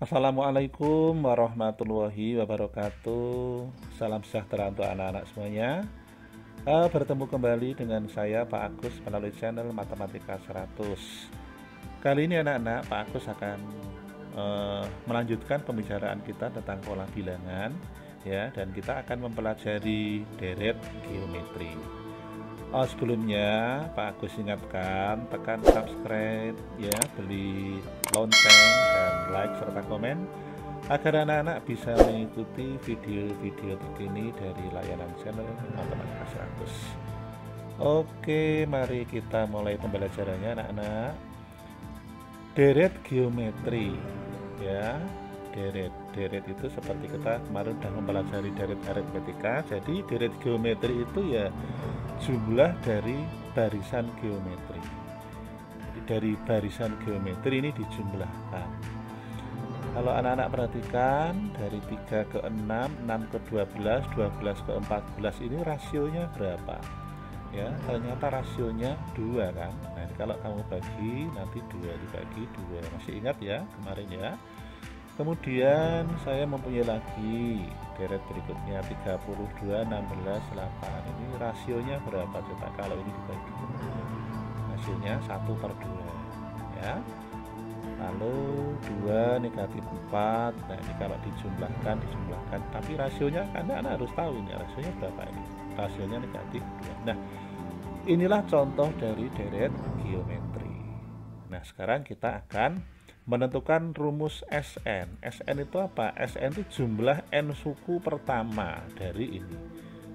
Assalamualaikum warahmatullahi wabarakatuh. Salam sejahtera untuk anak-anak semuanya. Bertemu kembali dengan saya Pak Agus melalui channel Matematika 100. Kali ini anak-anak, Pak Agus akan melanjutkan pembicaraan kita tentang pola bilangan ya, dan kita akan mempelajari deret geometri. Sebelumnya Pak Agus ingatkan, tekan subscribe ya, beli lonceng dan like serta komen agar anak-anak bisa mengikuti video-video terkini dari layanan channel Matematika 100. Oke, mari kita mulai pembelajarannya anak-anak. Deret geometri ya. Deret itu seperti kita kemarin sudah mempelajari deret aritmetika. Jadi deret geometri itu ya jumlah dari barisan geometri. Jadi dari barisan geometri ini dijumlahkan. Kalau anak-anak perhatikan, dari 3 ke 6, 6 ke 12, 12 ke 14 ini rasionya berapa? Ya, ternyata rasionya 2 kan. Nah, kalau kamu bagi nanti 2 dibagi 2. Masih ingat ya kemarin ya? Kemudian saya mempunyai lagi deret berikutnya 32, 16, 8. Ini rasionya berapa coba kalau ini dibagi? Hasilnya 1/2 ya. Lalu 2 negatif 4. Nah, ini kalau dijumlahkan, tapi rasionya kan anak harus tahu ini rasionya berapa ini. Rasionya negatif 2. Nah, inilah contoh dari deret geometri. Nah, sekarang kita akan menentukan rumus Sn. Sn itu apa? Sn itu jumlah n suku pertama dari ini.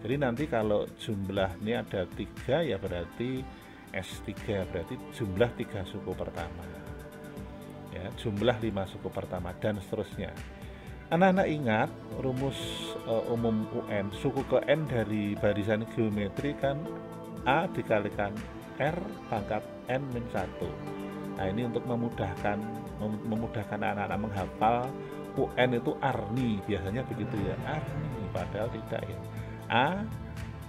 Jadi nanti kalau jumlah ini ada 3 ya berarti S3, berarti jumlah 3 suku pertama ya, jumlah 5 suku pertama dan seterusnya. Anak-anak ingat rumus umum UN, suku ke n dari barisan geometri kan A dikalikan R pangkat n-1. Nah, ini untuk memudahkan anak-anak menghafal. UN itu Arni, biasanya begitu ya, Arni, padahal tidak ya. A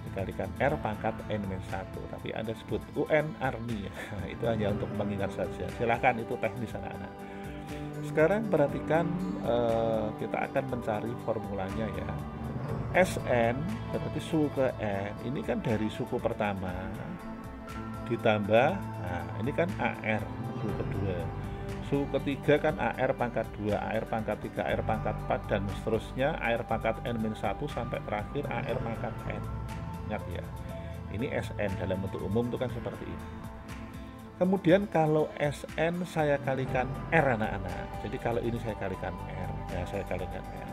dikalikan R pangkat n-1, tapi Anda sebut UN Arni ya. Itu hanya untuk mengingat saja. Silahkan, itu teknis anak-anak. Sekarang perhatikan, kita akan mencari formulanya ya. Sn berarti suku ke n, ini kan dari suku pertama ditambah, nah ini kan AR suku kedua, suku ketiga kan AR pangkat 2, AR pangkat 3, AR pangkat 4 dan seterusnya, AR pangkat n-1 sampai terakhir AR pangkat n. Ingat ya, ini Sn dalam bentuk umum itu kan seperti ini. Kemudian kalau Sn saya kalikan R anak-anak, jadi kalau ini saya kalikan R, ya saya kalikan R,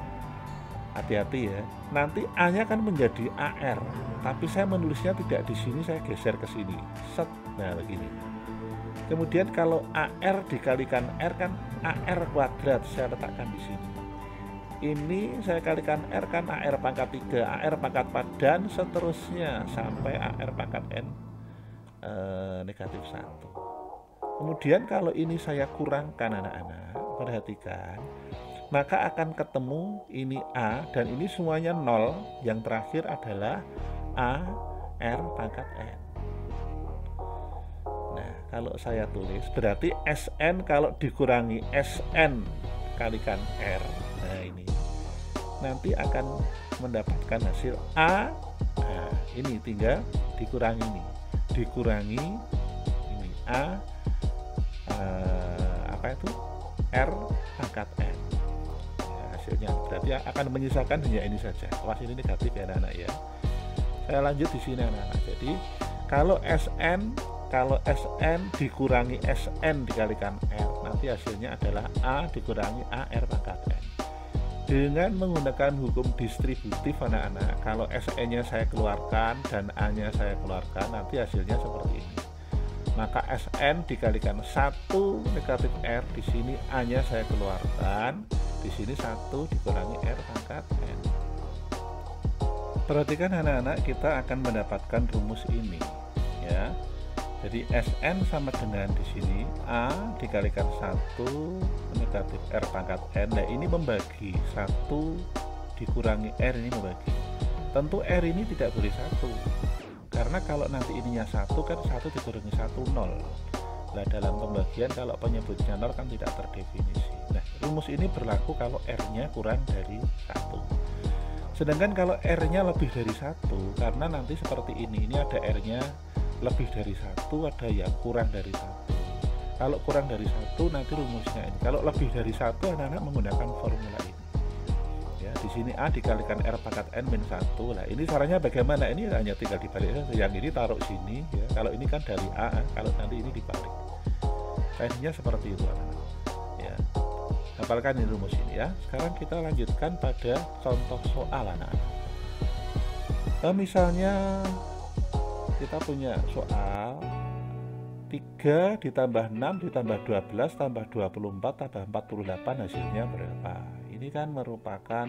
hati-hati ya, nanti A nya kan menjadi AR, tapi saya menulisnya tidak di sini, saya geser ke sini, set, nah begini. Kemudian kalau AR dikalikan R kan AR kuadrat, saya letakkan di sini. Ini saya kalikan R kan AR pangkat 3, AR pangkat 4 dan seterusnya sampai AR pangkat n negatif 1. Kemudian kalau ini saya kurangkan anak-anak, perhatikan, maka akan ketemu ini A dan ini semuanya 0, yang terakhir adalah A R pangkat n. Nah, kalau saya tulis berarti Sn kalau dikurangi Sn kalikan R, nah ini nanti akan mendapatkan hasil A. Nah, ini tinggal dikurangi ini, dikurangi ini A apa itu R pangkat n. Hasilnya berarti akan menyisakan hanya ini saja. Awas, ini negatif ya anak-anak ya. Saya lanjut di sini anak-anak. Jadi kalau Sn dikurangi Sn dikalikan R, nanti hasilnya adalah A dikurangi AR pangkat n. Dengan menggunakan hukum distributif anak-anak, kalau Sn nya saya keluarkan dan A nya saya keluarkan, nanti hasilnya seperti ini. Maka Sn dikalikan 1 negatif R, di sini A nya saya keluarkan, di sini 1 dikurangi R pangkat n. Perhatikan anak-anak, kita akan mendapatkan rumus ini ya. Jadi Sn sama dengan di sini A dikalikan 1 negatif R pangkat N. Nah ini membagi 1 dikurangi R, ini membagi. Tentu R ini tidak boleh 1, karena kalau nanti ininya 1 kan 1 dikurangi 1 0. Nah dalam pembagian kalau penyebutnya 0 kan tidak terdefinisi. Nah rumus ini berlaku kalau R nya kurang dari 1. Sedangkan kalau R-nya lebih dari 1, karena nanti seperti ini ada R-nya lebih dari 1, ada yang kurang dari 1. Kalau kurang dari 1 nanti rumusnya ini. Kalau lebih dari 1, anak-anak menggunakan formula ini. Ya, di sini A dikalikan R pangkat N min 1. Nah, ini caranya bagaimana? Ini hanya tinggal dibalik saja. Yang ini taruh sini ya. Kalau ini kan dari A, kalau nanti ini dibalik. Kayaknya seperti itu, anak-anak. Ya. Hafalkan ini rumus ini ya. Sekarang kita lanjutkan pada contoh soal anak-anak. Misalnya kita punya soal 3 ditambah 6 ditambah 12 tambah 24 tambah 48 hasilnya berapa. Ini kan merupakan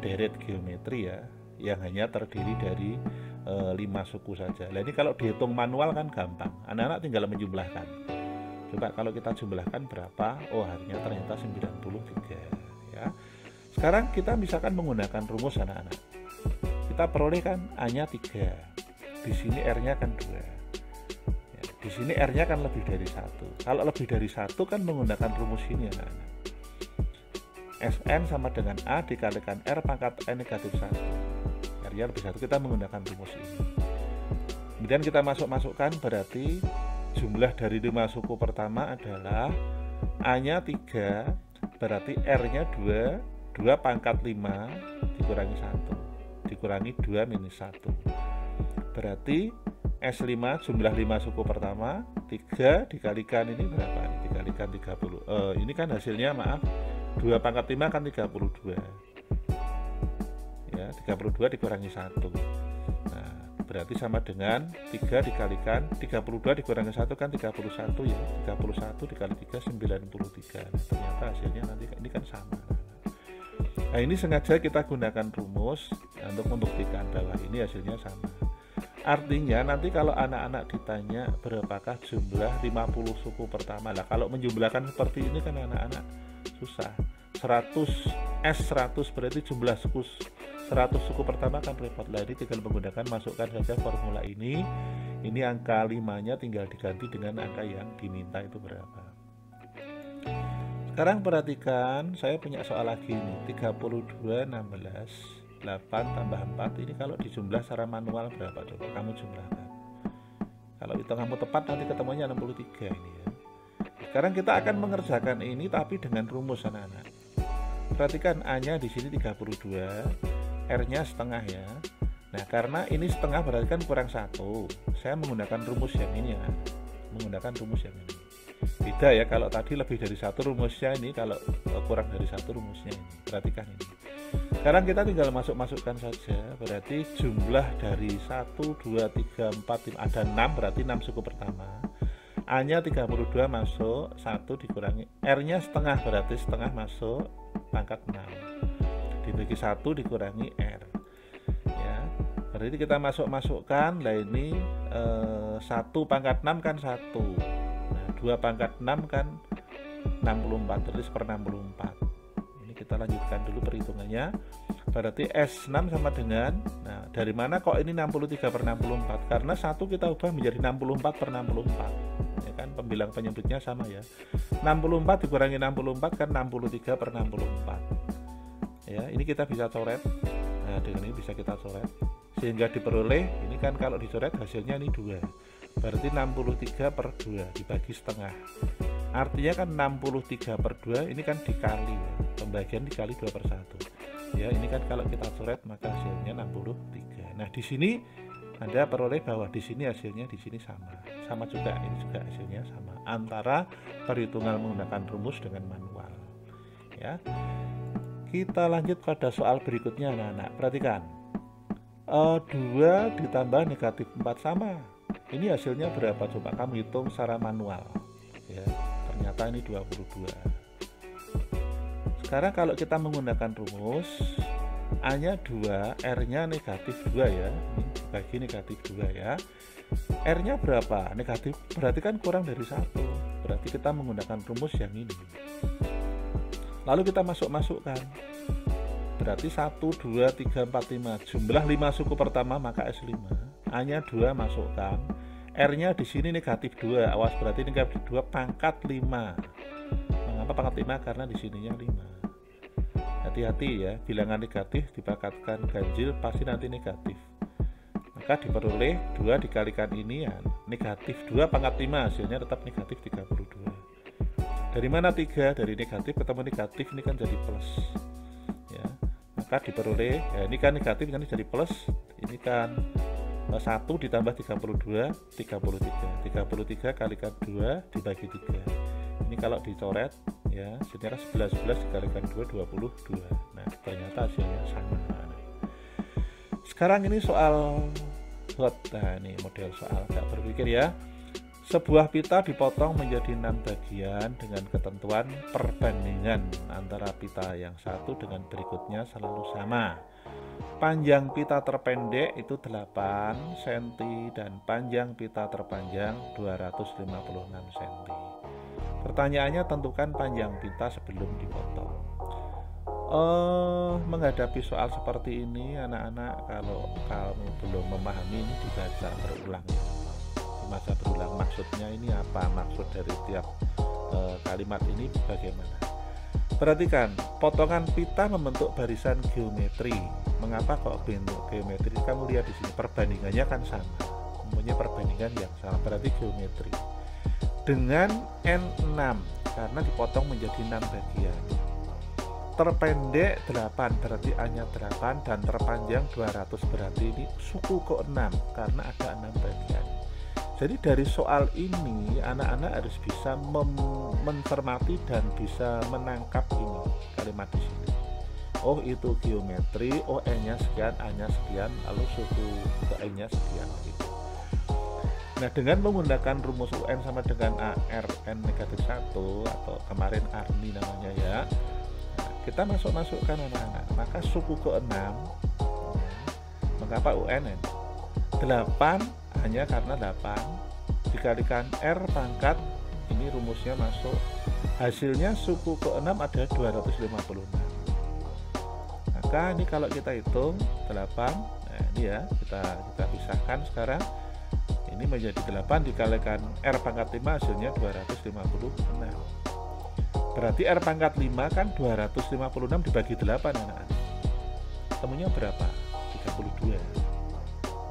deret geometri ya, yang hanya terdiri dari 5 suku saja. Nah ini kalau dihitung manual kan gampang, anak-anak tinggal menjumlahkan. Coba kalau kita jumlahkan berapa? Oh harinya ternyata 93 ya. Sekarang kita misalkan menggunakan rumus anak-anak. Kita peroleh kan A-nya 3. Di sini R-nya kan 2. Ya, di sini R-nya kan lebih dari 1. Kalau lebih dari 1 kan menggunakan rumus ini anak-anak. Sn sama dengan A dikalikan R pangkat N negatif 1. R-nya lebih 1, kita menggunakan rumus ini. Kemudian kita masukkan berarti jumlah dari 5 suku pertama adalah A-nya 3, berarti R-nya 2 pangkat 5 dikurangi 1, dikurangi 2 minus 1. Berarti S5 jumlah 5 suku pertama, 3 dikalikan ini berapa? Dikalikan 30. Ini kan hasilnya maaf, 2 pangkat 5 kan 32. Ya, 32 dikurangi 1. Berarti sama dengan 3 dikalikan 32 dikurangi 1 kan 31 ya. 31 dikali 3 93. Nah, ternyata hasilnya nanti ini kan sama. Nah ini sengaja kita gunakan rumus untuk membuktikan bahwa ini hasilnya sama. Artinya nanti kalau anak-anak ditanya berapakah jumlah 50 suku pertama, lah kalau menjumlahkan seperti ini kan anak-anak susah. 100 S100 berarti jumlah suku 100 suku pertama kan repot. Lah ini tinggal menggunakan, masukkan saja formula ini. Ini angka 5-nya tinggal diganti dengan angka yang diminta itu berapa. Sekarang perhatikan, saya punya soal lagi nih. 32 16 8 tambah 4. Ini kalau dijumlah secara manual berapa coba? Kamu jumlahkan. Kalau hitunganmu tepat nanti ketemunya 63 ini ya. Sekarang kita akan mengerjakan ini tapi dengan rumus anak-anak. Perhatikan A-nya di sini 32. R-nya setengah ya. Nah karena ini setengah berarti kan kurang 1. Saya menggunakan rumus yang ini ya. Menggunakan rumus yang ini. Beda ya, kalau tadi lebih dari 1 rumusnya ini, kalau kurang dari 1 rumusnya ini. Perhatikan ini. Sekarang kita tinggal masukkan saja. Berarti jumlah dari 1, 2, 3, 4, 5, ada 6, berarti 6 suku pertama. A-nya 32 masuk, 1 dikurangi. R-nya setengah, berarti setengah masuk pangkat 6. Dibagi 1 dikurangi R ya, berarti kita masukkan. Lah ini 1 pangkat 6 kan 1. Nah 2 pangkat 6 kan 64, berarti 1/64. Ini kita lanjutkan dulu perhitungannya. Berarti S6 sama dengan, nah dari mana kok ini 63/64? Karena 1 kita ubah menjadi 64/64 ya kan, pembilang penyebutnya sama ya. 64 dikurangi 64 kan 63/64 ya. Ini kita bisa coret. Nah dengan ini bisa kita coret sehingga diperoleh, ini kan kalau dicoret hasilnya ini 2, berarti 63/2 dibagi setengah, artinya kan 63/2 ini kan dikali ya. Pembagian dikali 2/1 ya. Ini kan kalau kita coret maka hasilnya 63. Nah di sini Anda peroleh bahwa di sini hasilnya di sini sama juga, ini juga hasilnya sama antara perhitungan menggunakan rumus dengan manual ya. Kita lanjut pada soal berikutnya anak-anak. Perhatikan, 2 ditambah negatif 4 sama. Ini hasilnya berapa coba? Kamu hitung secara manual ya. Ternyata ini 22. Sekarang kalau kita menggunakan rumus, A-nya 2, R-nya negatif 2 ya. Ini bagi negatif 2 ya. R-nya berapa? Negatif, berarti kan kurang dari 1. Berarti kita menggunakan rumus yang ini. Lalu kita masukkan. Berarti 1, 2, 3, 4, 5. Jumlah 5 suku pertama maka S5. A-nya 2 masukkan. R-nya di sini negatif 2. Awas, berarti negatif 2 pangkat 5. Mengapa pangkat 5? Karena di sininya 5. Hati-hati ya, bilangan negatif dipangkatkan ganjil pasti nanti negatif. Maka diperoleh 2 dikalikan ini ya, negatif 2 pangkat 5, hasilnya tetap negatif 32. Dari mana 3? Dari negatif ketemu negatif, ini kan jadi plus ya. Maka diperoleh, ya ini kan negatif, kan jadi plus. Ini kan 1 ditambah 32, 33. 33 kalikan 2 dibagi 3. Ini kalau dicoret ya, hasilnya 11 dikalikan 2, 22. Nah, ternyata hasilnya sama. Sekarang ini soal hot. Nah, ini model soal agak berpikir ya. Sebuah pita dipotong menjadi 6 bagian dengan ketentuan perbandingan antara pita yang satu dengan berikutnya selalu sama. Panjang pita terpendek itu 8 cm dan panjang pita terpanjang 256 cm. Pertanyaannya, tentukan panjang pita sebelum dipotong. Menghadapi soal seperti ini, anak-anak, kalau kamu belum memahami, ini dibaca berulang ya. Dibaca berulang, maksudnya ini apa, maksud dari tiap kalimat ini bagaimana. Perhatikan, potongan pita membentuk barisan geometri. Mengapa kok bentuk geometri? Kamu lihat di sini perbandingannya kan sama, mempunyai perbandingan yang sama, berarti geometri. Dengan N6 karena dipotong menjadi 6 bagian. Terpendek 8 berarti A-nya 8 dan terpanjang 200 berarti ini suku ke-6 karena ada 6 bagian. Jadi dari soal ini anak-anak harus bisa mencermati dan bisa menangkap ini kalimat di sini. Oh, itu geometri, oh E-nya sekian, A-nya sekian, lalu suku ke E-nya sekian gitu. Nah, dengan menggunakan rumus UN sama dengan AR N negatif 1 atau kemarin ARNI namanya ya, kita masukkan anak-anak. Maka suku ke-6, mengapa UNN? 8 hanya karena 8 dikalikan R pangkat, ini rumusnya masuk. Hasilnya suku ke-6 ada 256. Maka ini kalau kita hitung 8, nah ini ya, kita pisahkan sekarang. Ini menjadi 8 dikalikan R pangkat 5 hasilnya 256. Berarti R pangkat 5 kan 256 dibagi 8 anak-anak. Temunya berapa? 32.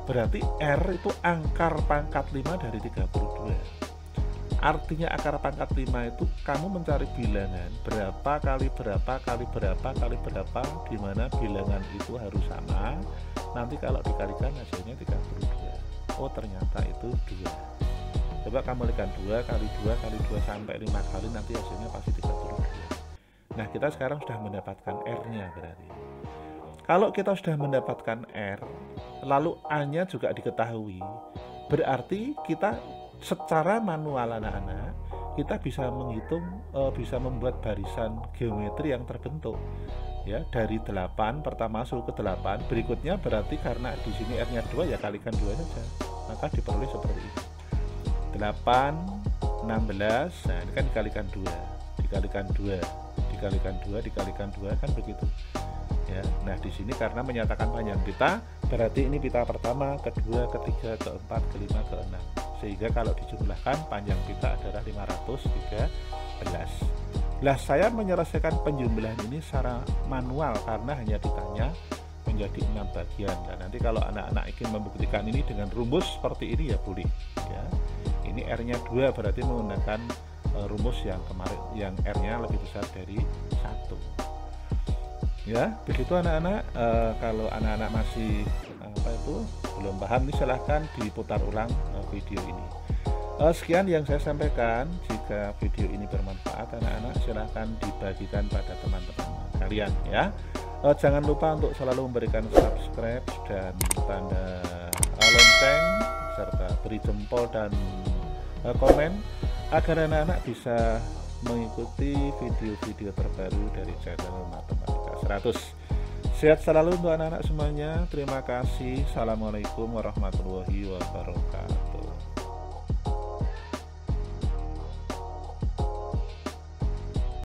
Berarti R itu akar pangkat 5 dari 32. Artinya akar pangkat 5 itu kamu mencari bilangan berapa kali berapa kali berapa kali berapa, di mana bilangan itu harus sama. Nanti kalau dikalikan hasilnya 32. Oh, ternyata itu 2. Coba kamu kalikan 2 kali 2 kali 2 sampai 5 kali, nanti hasilnya pasti 32. Nah, kita sekarang sudah mendapatkan R-nya berarti. Kalau kita sudah mendapatkan R, lalu A-nya juga diketahui, berarti kita secara manual anak-anak, kita bisa menghitung, bisa membuat barisan geometri yang terbentuk. Ya, dari 8 pertama suku ke 8, berikutnya berarti karena di sini R-nya 2 ya kalikan 2 saja. Maka diperoleh seperti ini. 8 16, nah ini kan dikalikan 2, dikalikan 2, dikalikan 2, dikalikan 2 kan begitu. Ya. Nah, di sini karena menyatakan panjang pita, berarti ini pita pertama, kedua, ketiga, keempat, kelima, keenam. Sehingga kalau dijumlahkan panjang pita adalah 513. Lah, saya menyelesaikan penjumlahan ini secara manual karena hanya ditanya menjadi 6 bagian. Dan nanti kalau anak-anak ingin membuktikan ini dengan rumus seperti ini ya boleh ya. Ini R-nya 2 berarti menggunakan rumus yang kemarin yang R-nya lebih besar dari 1. Ya, begitu anak-anak. Kalau anak-anak masih belum paham, nih silahkan diputar ulang video ini. Sekian yang saya sampaikan. Jika video ini bermanfaat anak-anak, silahkan dibagikan pada teman-teman kalian ya. Jangan lupa untuk selalu memberikan subscribe dan tanda lonceng serta beri jempol dan komen agar anak-anak bisa mengikuti video-video terbaru dari channel Matematika 100. Sehat selalu untuk anak-anak semuanya. Terima kasih. Assalamualaikum warahmatullahi wabarakatuh.